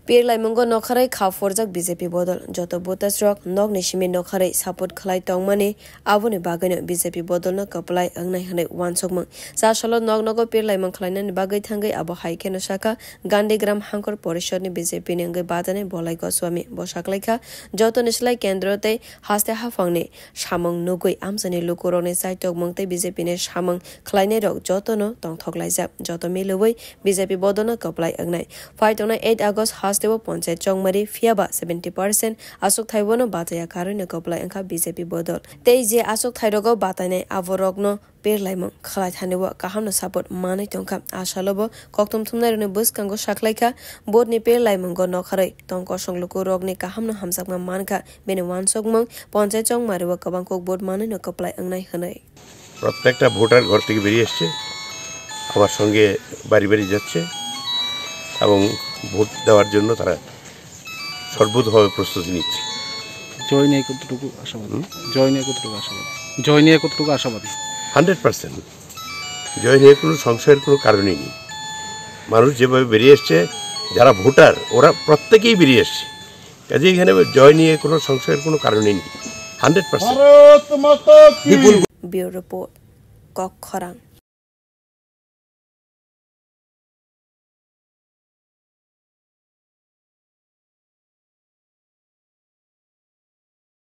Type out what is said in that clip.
पेर लाइमंगो नखरै खाफोरजाक बीजेपी बदल जत बोतास्रक नग निसिमे नखरै सपोर्ट खलाय तंगमाने आबोने बागैनो बीजेपी बदलनो कपलाय अंगनाय हनै वानसकमं सासलो नग नगो पेर लाइमंग खलायनानै बागै थांगै आबो हाइकेनो शाखा गांधीग्राम हांकर परिषदनि बीजेपी ने अंगै बादाने बलाय गोस्वामी बसाखलायखा जत निसलाय केन्द्रते हास्ते हाफांने सामंग नुगै आमजनि लुकुरने साइटक मंगते बीजेपी ने सामंग खलायने रक जतनो तंगथकलायजा जत मिलुबै बीजेपी बदलनो कपलाय अंगनाय फाइटोना 8 अगस्त हास्तेबो पंचायत चौमरी फियाबा 70% आसुक थाइबोनो बाताया कारण कपलाय अंखा बीजेपी बदल तेजे आसुक थाइरगो बातायनाय आवरगनो पेर लाइमंग खलाय थानेबो काहामनो सपोर्ट मानै तंखा आशालबो कक्तम थुमनायरने बसकांगो साखलायखा बोर्डनि पेर लाइमंगो नखरै तंक संलुको रगनि काहामनो हामसाकमा मानखा बेने वानसकमं पंचायत चौमारिबो कबांको बोर्ड मानै न कपलाय अंगनाय हनै প্রত্যেকটা ভোটার ঘর থেকে বেরিয়ে আসছে আমার সঙ্গে বাড়ি বাড়ি যাচ্ছে এবং ভোট দেওয়ার জন্য তারা সর্বতভাবে প্রস্তুতি নিচ্ছে জয় নিয়ে কতটুকু আশাবাদী জয় নিয়ে কতটুকু আশাবাদী জয় নিয়ে কতটুকু আশাবাদী 100% জয় নিয়ে কোনো সংশয়ের কোনো কারণই নেই মানুষ যেভাবে বেরিয়ে আসছে যারা ভোটার ওরা প্রত্যেকেই বেরিয়ে আসছে কাজে এখানে জয় নিয়ে কোনো সংশয়ের কোনো কারণই নেই 100% ব্যুরো রিপোর্ট কক্ষরাং।